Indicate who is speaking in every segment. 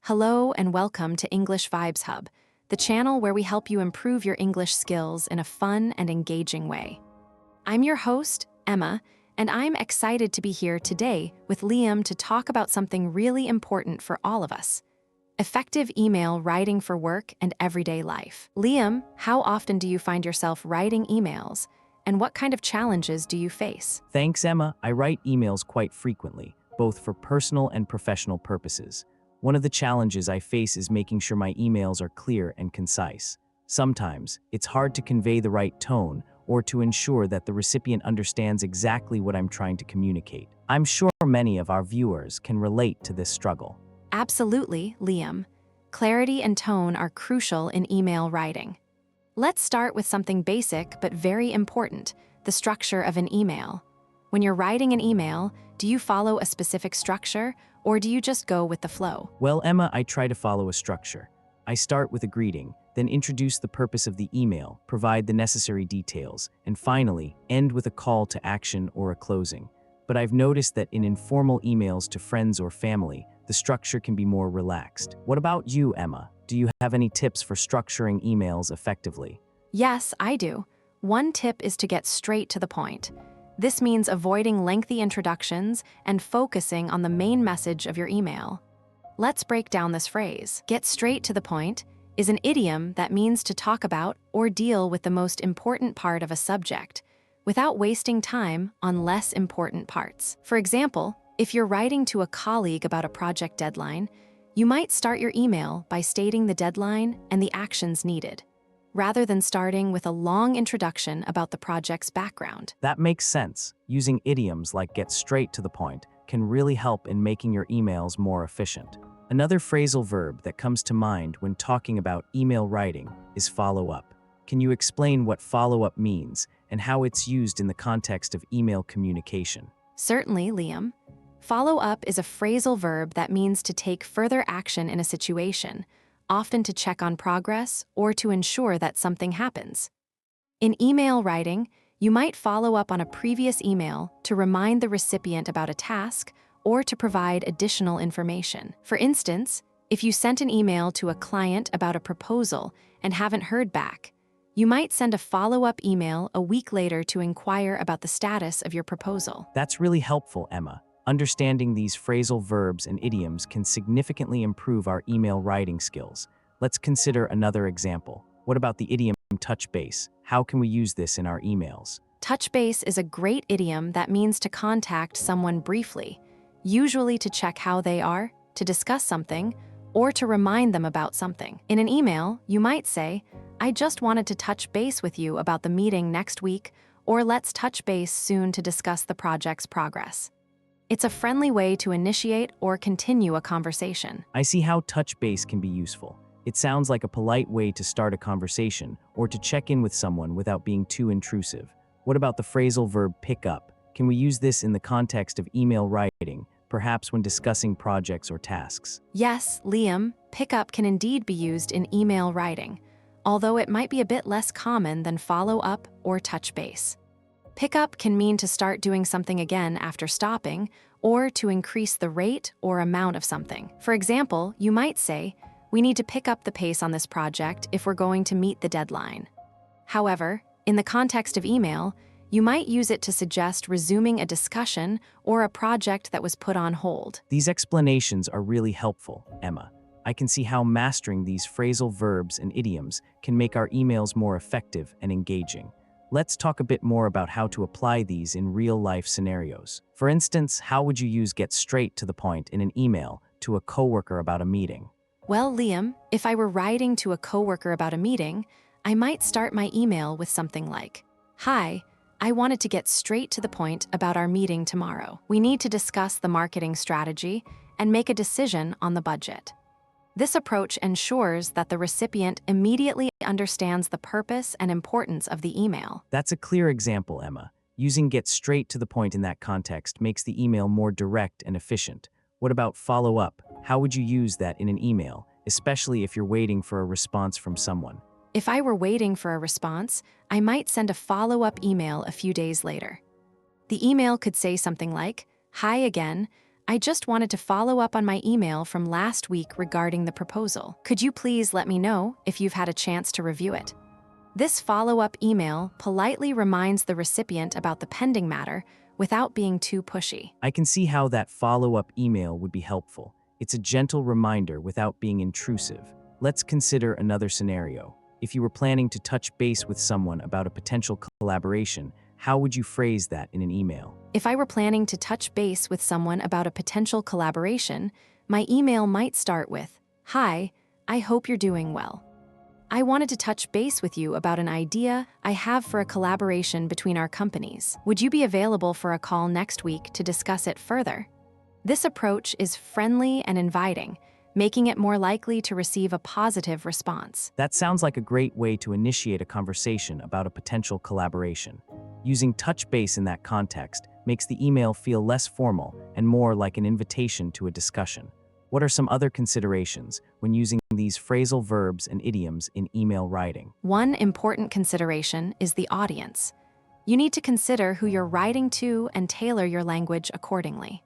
Speaker 1: Hello and welcome to English Vibes Hub, the channel where we help you improve your English skills in a fun and engaging way. I'm your host, Emma, and I'm excited to be here today with Liam to talk about something really important for all of us: effective email writing for work and everyday life. Liam, how often do you find yourself writing emails, and what kind of challenges do you face?
Speaker 2: Thanks, Emma. I write emails quite frequently, both for personal and professional purposes. One of the challenges I face is making sure my emails are clear and concise. Sometimes, it's hard to convey the right tone or to ensure that the recipient understands exactly what I'm trying to communicate. I'm sure many of our viewers can relate to this struggle.
Speaker 1: Absolutely, Liam. Clarity and tone are crucial in email writing. Let's start with something basic but very important: the structure of an email. When you're writing an email, do you follow a specific structure, or do you just go with the flow?
Speaker 2: Well, Emma, I try to follow a structure. I start with a greeting, then introduce the purpose of the email, provide the necessary details, and finally, end with a call to action or a closing. But I've noticed that in informal emails to friends or family, the structure can be more relaxed. What about you, Emma? Do you have any tips for structuring emails effectively?
Speaker 1: Yes, I do. One tip is to get straight to the point. This means avoiding lengthy introductions and focusing on the main message of your email. Let's break down this phrase. Get straight to the point is an idiom that means to talk about or deal with the most important part of a subject without wasting time on less important parts. For example, if you're writing to a colleague about a project deadline, you might start your email by stating the deadline and the actions needed, rather than starting with a long introduction about the project's background.
Speaker 2: That makes sense. Using idioms like get straight to the point can really help in making your emails more efficient. Another phrasal verb that comes to mind when talking about email writing is follow up. Can you explain what follow up means and how it's used in the context of email communication?
Speaker 1: Certainly, Liam. Follow up is a phrasal verb that means to take further action in a situation, often to check on progress or to ensure that something happens. In email writing, you might follow up on a previous email to remind the recipient about a task or to provide additional information. For instance, if you sent an email to a client about a proposal and haven't heard back, you might send a follow-up email a week later to inquire about the status of your proposal.
Speaker 2: That's really helpful, Emma. Understanding these phrasal verbs and idioms can significantly improve our email writing skills. Let's consider another example. What about the idiom touch base? How can we use this in our emails?
Speaker 1: Touch base is a great idiom that means to contact someone briefly, usually to check how they are, to discuss something, or to remind them about something. In an email, you might say, "I just wanted to touch base with you about the meeting next week," or "Let's touch base soon to discuss the project's progress." It's a friendly way to initiate or continue a conversation.
Speaker 2: I see how touch base can be useful. It sounds like a polite way to start a conversation or to check in with someone without being too intrusive. What about the phrasal verb pick up? Can we use this in the context of email writing, perhaps when discussing projects or tasks?
Speaker 1: Yes, Liam, pick up can indeed be used in email writing, although it might be a bit less common than follow up or touch base. Pick up can mean to start doing something again after stopping, or to increase the rate or amount of something. For example, you might say, "We need to pick up the pace on this project if we're going to meet the deadline." However, in the context of email, you might use it to suggest resuming a discussion or a project that was put on hold.
Speaker 2: These explanations are really helpful, Emma. I can see how mastering these phrasal verbs and idioms can make our emails more effective and engaging. Let's talk a bit more about how to apply these in real-life scenarios. For instance, how would you use get straight to the point in an email to a coworker about a meeting?
Speaker 1: Well, Liam, if I were writing to a coworker about a meeting, I might start my email with something like, "Hi, I wanted to get straight to the point about our meeting tomorrow. We need to discuss the marketing strategy and make a decision on the budget." This approach ensures that the recipient immediately understands the purpose and importance of the email.
Speaker 2: That's a clear example, Emma. Using get straight to the point in that context makes the email more direct and efficient. What about follow up? How would you use that in an email, especially if you're waiting for a response from someone?
Speaker 1: If I were waiting for a response, I might send a follow-up email a few days later. The email could say something like, "Hi again, I just wanted to follow up on my email from last week regarding the proposal. Could you please let me know if you've had a chance to review it? This follow-up email politely reminds the recipient about the pending matter without being too pushy.
Speaker 2: I can see how that follow-up email would be helpful. It's a gentle reminder without being intrusive. Let's consider another scenario. If you were planning to touch base with someone about a potential collaboration, how would you phrase that in an email?
Speaker 1: If I were planning to touch base with someone about a potential collaboration, my email might start with, "Hi, I hope you're doing well. I wanted to touch base with you about an idea I have for a collaboration between our companies. Would you be available for a call next week to discuss it further?" This approach is friendly and inviting, making it more likely to receive a positive response.
Speaker 2: That sounds like a great way to initiate a conversation about a potential collaboration. Using touch base in that context makes the email feel less formal and more like an invitation to a discussion. What are some other considerations when using these phrasal verbs and idioms in email writing?
Speaker 1: One important consideration is the audience. You need to consider who you're writing to and tailor your language accordingly.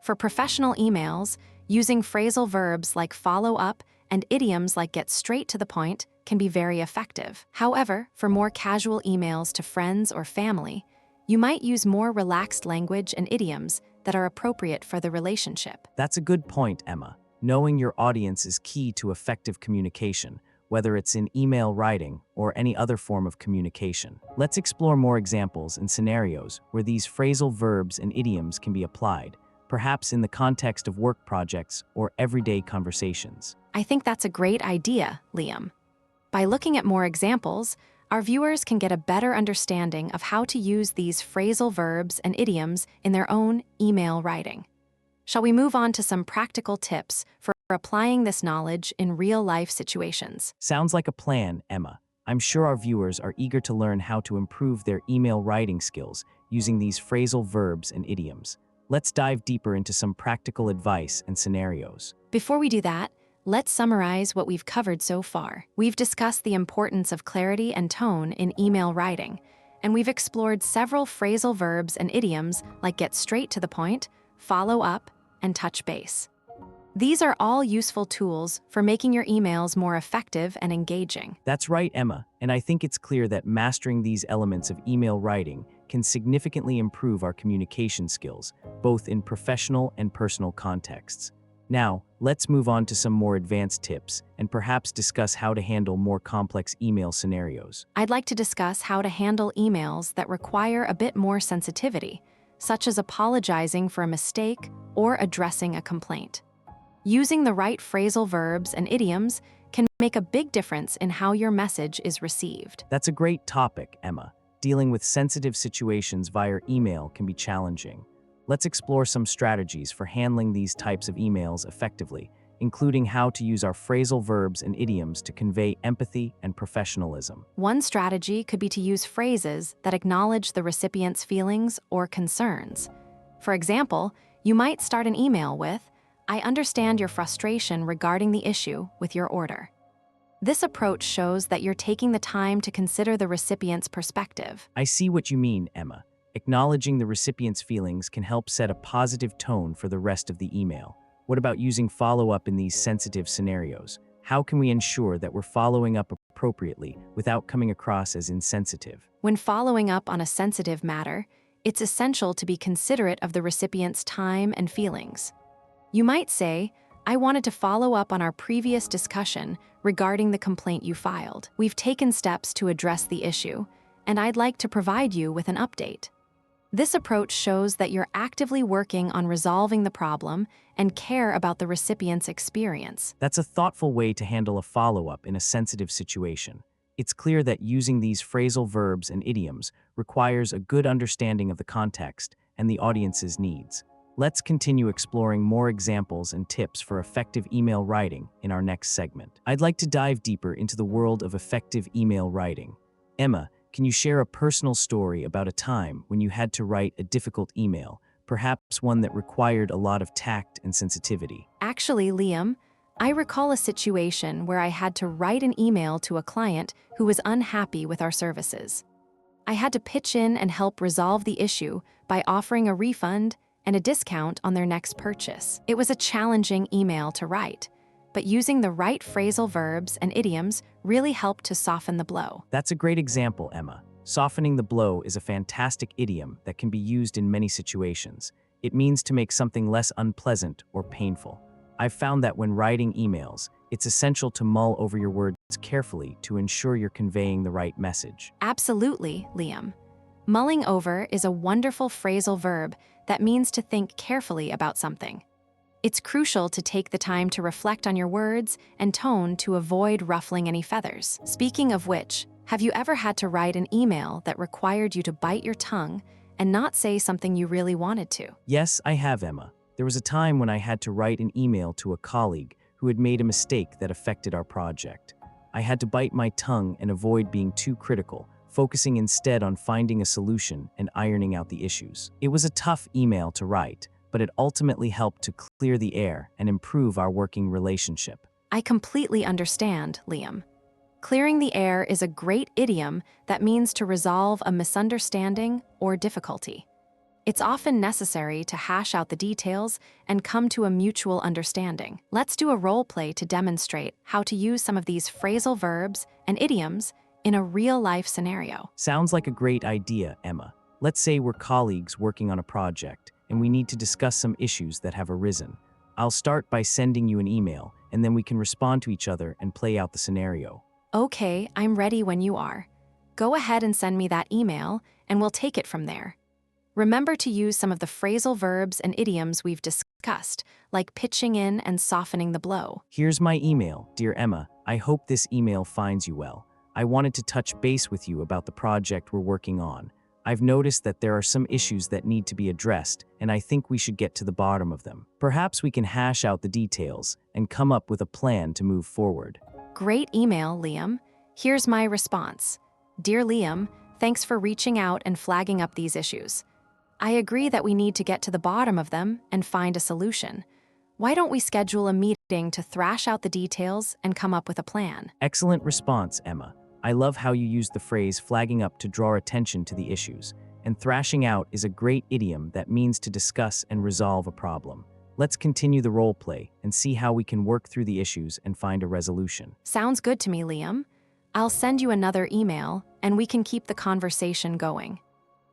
Speaker 1: For professional emails, using phrasal verbs like follow up and idioms like get straight to the point can be very effective. However, for more casual emails to friends or family, you might use more relaxed language and idioms that are appropriate for the relationship.
Speaker 2: That's a good point, Emma. Knowing your audience is key to effective communication, whether it's in email writing or any other form of communication. Let's explore more examples and scenarios where these phrasal verbs and idioms can be applied, perhaps in the context of work projects or everyday conversations.
Speaker 1: I think that's a great idea, Liam. By looking at more examples, our viewers can get a better understanding of how to use these phrasal verbs and idioms in their own email writing. Shall we move on to some practical tips for applying this knowledge in real-life situations?
Speaker 2: Sounds like a plan, Emma. I'm sure our viewers are eager to learn how to improve their email writing skills using these phrasal verbs and idioms. Let's dive deeper into some practical advice and scenarios.
Speaker 1: Before we do that, let's summarize what we've covered so far. We've discussed the importance of clarity and tone in email writing, and we've explored several phrasal verbs and idioms like get straight to the point, follow up, and touch base. These are all useful tools for making your emails more effective and engaging.
Speaker 2: That's right, Emma, and I think it's clear that mastering these elements of email writing can significantly improve our communication skills, both in professional and personal contexts. Now, let's move on to some more advanced tips and perhaps discuss how to handle more complex email scenarios.
Speaker 1: I'd like to discuss how to handle emails that require a bit more sensitivity, such as apologizing for a mistake or addressing a complaint. Using the right phrasal verbs and idioms can make a big difference in how your message is received.
Speaker 2: That's a great topic, Emma. Dealing with sensitive situations via email can be challenging. Let's explore some strategies for handling these types of emails effectively, including how to use our phrasal verbs and idioms to convey empathy and professionalism.
Speaker 1: One strategy could be to use phrases that acknowledge the recipient's feelings or concerns. For example, you might start an email with, "I understand your frustration regarding the issue with your order." This approach shows that you're taking the time to consider the recipient's perspective.
Speaker 2: I see what you mean, Emma. Acknowledging the recipient's feelings can help set a positive tone for the rest of the email. What about using follow-up in these sensitive scenarios? How can we ensure that we're following up appropriately without coming across as insensitive?
Speaker 1: When following up on a sensitive matter, it's essential to be considerate of the recipient's time and feelings. You might say, "I wanted to follow up on our previous discussion regarding the complaint you filed. We've taken steps to address the issue, and I'd like to provide you with an update." This approach shows that you're actively working on resolving the problem and care about the recipient's experience.
Speaker 2: That's a thoughtful way to handle a follow-up in a sensitive situation. It's clear that using these phrasal verbs and idioms requires a good understanding of the context and the audience's needs. Let's continue exploring more examples and tips for effective email writing in our next segment. I'd like to dive deeper into the world of effective email writing. Emma, can you share a personal story about a time when you had to write a difficult email, perhaps one that required a lot of tact and sensitivity?
Speaker 1: Actually, Liam, I recall a situation where I had to write an email to a client who was unhappy with our services. I had to pitch in and help resolve the issue by offering a refund and a discount on their next purchase. It was a challenging email to write, but using the right phrasal verbs and idioms really helped to soften the blow.
Speaker 2: That's a great example, Emma. Softening the blow is a fantastic idiom that can be used in many situations. It means to make something less unpleasant or painful. I've found that when writing emails, it's essential to mull over your words carefully to ensure you're conveying the right message.
Speaker 1: Absolutely, Liam. Mulling over is a wonderful phrasal verb that means to think carefully about something. It's crucial to take the time to reflect on your words and tone to avoid ruffling any feathers. Speaking of which, have you ever had to write an email that required you to bite your tongue and not say something you really wanted to?
Speaker 2: Yes, I have, Emma. There was a time when I had to write an email to a colleague who had made a mistake that affected our project. I had to bite my tongue and avoid being too critical, focusing instead on finding a solution and ironing out the issues. It was a tough email to write, but it ultimately helped to clear the air and improve our working relationship.
Speaker 1: I completely understand, Liam. Clearing the air is a great idiom that means to resolve a misunderstanding or difficulty. It's often necessary to hash out the details and come to a mutual understanding. Let's do a role play to demonstrate how to use some of these phrasal verbs and idioms in a real-life scenario.
Speaker 2: Sounds like a great idea, Emma. Let's say we're colleagues working on a project, and we need to discuss some issues that have arisen. I'll start by sending you an email, and then we can respond to each other and play out the scenario.
Speaker 1: Okay, I'm ready when you are. Go ahead and send me that email, and we'll take it from there. Remember to use some of the phrasal verbs and idioms we've discussed, like pitching in and softening the blow.
Speaker 2: Here's my email, dear Emma. I hope this email finds you well. I wanted to touch base with you about the project we're working on. I've noticed that there are some issues that need to be addressed, and I think we should get to the bottom of them. Perhaps we can hash out the details and come up with a plan to move forward.
Speaker 1: Great email, Liam. Here's my response. Dear Liam, thanks for reaching out and flagging up these issues. I agree that we need to get to the bottom of them and find a solution. Why don't we schedule a meeting to thrash out the details and come up with a plan?
Speaker 2: Excellent response, Emma. I love how you use the phrase flagging up to draw attention to the issues, and thrashing out is a great idiom that means to discuss and resolve a problem. Let's continue the role play and see how we can work through the issues and find a resolution.
Speaker 1: Sounds good to me, Liam. I'll send you another email, and we can keep the conversation going.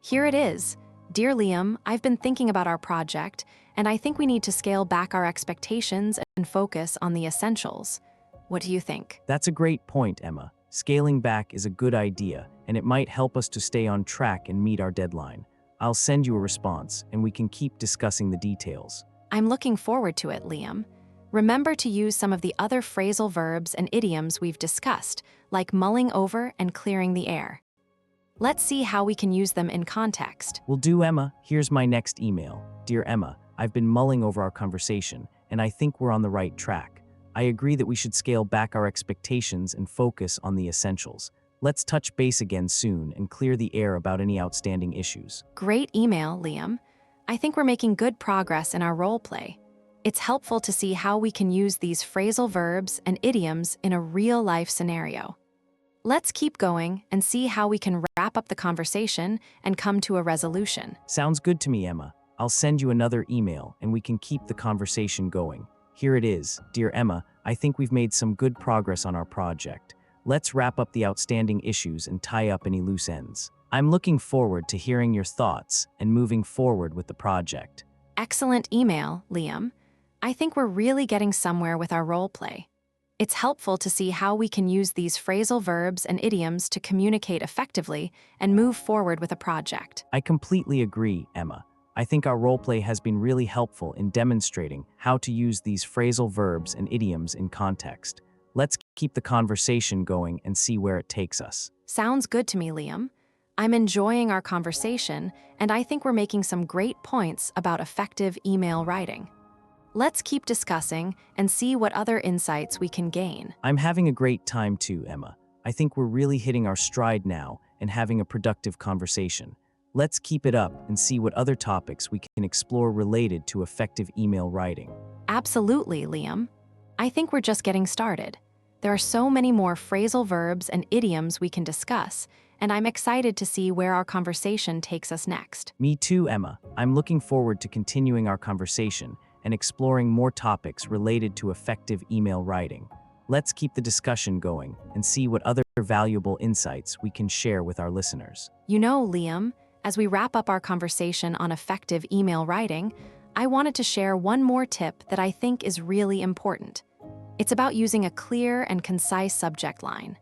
Speaker 1: Here it is. Dear Liam, I've been thinking about our project, and I think we need to scale back our expectations and focus on the essentials. What do you think?
Speaker 2: That's a great point, Emma. Scaling back is a good idea, and it might help us to stay on track and meet our deadline. I'll send you a response, and we can keep discussing the details.
Speaker 1: I'm looking forward to it, Liam. Remember to use some of the other phrasal verbs and idioms we've discussed, like mulling over and clearing the air. Let's see how we can use them in context.
Speaker 2: Will do, Emma. Here's my next email. Dear Emma, I've been mulling over our conversation, and I think we're on the right track. I agree that we should scale back our expectations and focus on the essentials. Let's touch base again soon and clear the air about any outstanding issues.
Speaker 1: Great email, Liam. I think we're making good progress in our role play. It's helpful to see how we can use these phrasal verbs and idioms in a real-life scenario. Let's keep going and see how we can wrap up the conversation and come to a resolution.
Speaker 2: Sounds good to me, Emma. I'll send you another email and we can keep the conversation going. Here it is. Dear Emma, I think we've made some good progress on our project. Let's wrap up the outstanding issues and tie up any loose ends. I'm looking forward to hearing your thoughts and moving forward with the project.
Speaker 1: Excellent email, Liam. I think we're really getting somewhere with our role play. It's helpful to see how we can use these phrasal verbs and idioms to communicate effectively and move forward with a project.
Speaker 2: I completely agree, Emma. I think our roleplay has been really helpful in demonstrating how to use these phrasal verbs and idioms in context. Let's keep the conversation going and see where it takes us.
Speaker 1: Sounds good to me, Liam. I'm enjoying our conversation, and I think we're making some great points about effective email writing. Let's keep discussing and see what other insights we can gain.
Speaker 2: I'm having a great time too, Emma. I think we're really hitting our stride now and having a productive conversation. Let's keep it up and see what other topics we can explore related to effective email writing.
Speaker 1: Absolutely, Liam. I think we're just getting started. There are so many more phrasal verbs and idioms we can discuss, and I'm excited to see where our conversation takes us next.
Speaker 2: Me too, Emma. I'm looking forward to continuing our conversation and exploring more topics related to effective email writing. Let's keep the discussion going and see what other valuable insights we can share with our listeners.
Speaker 1: You know, Liam, as we wrap up our conversation on effective email writing, I wanted to share one more tip that I think is really important. It's about using a clear and concise subject line.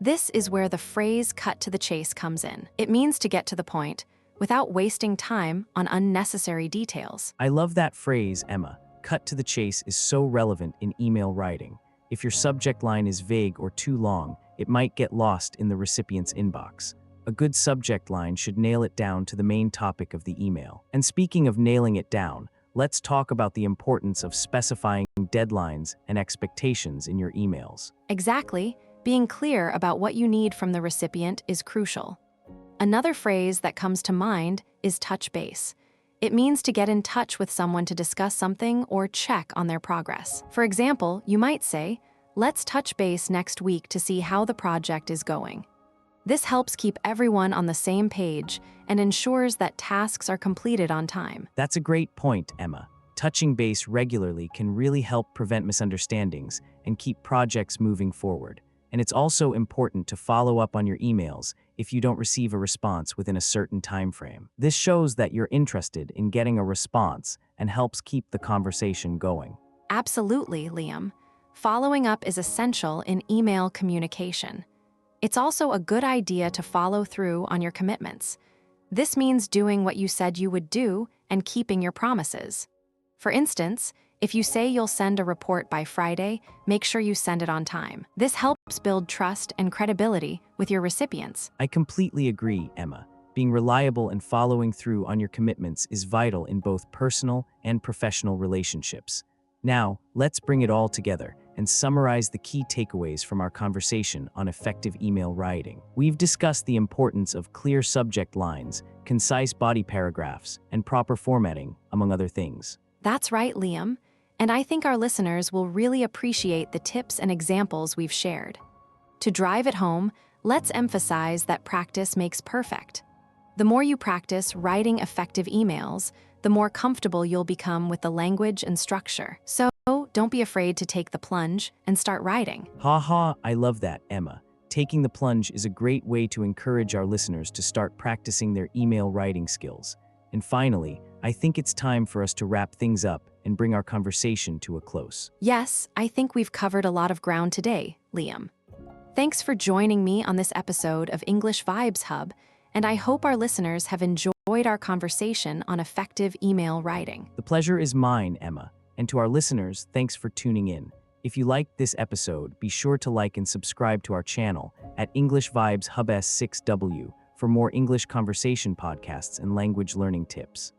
Speaker 1: This is where the phrase "cut to the chase" comes in. It means to get to the point without wasting time on unnecessary details.
Speaker 2: I love that phrase, Emma. Cut to the chase is so relevant in email writing. If your subject line is vague or too long, it might get lost in the recipient's inbox. A good subject line should nail it down to the main topic of the email. And speaking of nailing it down, let's talk about the importance of specifying deadlines and expectations in your emails.
Speaker 1: Exactly. Being clear about what you need from the recipient is crucial. Another phrase that comes to mind is touch base. It means to get in touch with someone to discuss something or check on their progress. For example, you might say, "Let's touch base next week to see how the project is going." This helps keep everyone on the same page and ensures that tasks are completed on time.
Speaker 2: That's a great point, Emma. Touching base regularly can really help prevent misunderstandings and keep projects moving forward. And it's also important to follow up on your emails if you don't receive a response within a certain time frame. This shows that you're interested in getting a response and helps keep the conversation going.
Speaker 1: Absolutely, Liam. Following up is essential in email communication. It's also a good idea to follow through on your commitments. This means doing what you said you would do and keeping your promises. For instance, if you say you'll send a report by Friday, make sure you send it on time. This helps build trust and credibility with your recipients.
Speaker 2: I completely agree, Emma. Being reliable and following through on your commitments is vital in both personal and professional relationships. Now, let's bring it all together and summarize the key takeaways from our conversation on effective email writing. We've discussed the importance of clear subject lines, concise body paragraphs, and proper formatting, among other things.
Speaker 1: That's right, Liam. And I think our listeners will really appreciate the tips and examples we've shared. To drive it home, let's emphasize that practice makes perfect. The more you practice writing effective emails, the more comfortable you'll become with the language and structure. So, don't be afraid to take the plunge and start writing.
Speaker 2: I love that, Emma. Taking the plunge is a great way to encourage our listeners to start practicing their email writing skills. And finally, I think it's time for us to wrap things up and bring our conversation to a close.
Speaker 1: Yes, I think we've covered a lot of ground today, Liam. Thanks for joining me on this episode of English Vibes Hub, and I hope our listeners have enjoyed our conversation on effective email writing.
Speaker 2: The pleasure is mine, Emma. And to our listeners, thanks for tuning in. If you liked this episode, be sure to like and subscribe to our channel at English Vibes Hub S6W for more English conversation podcasts and language learning tips.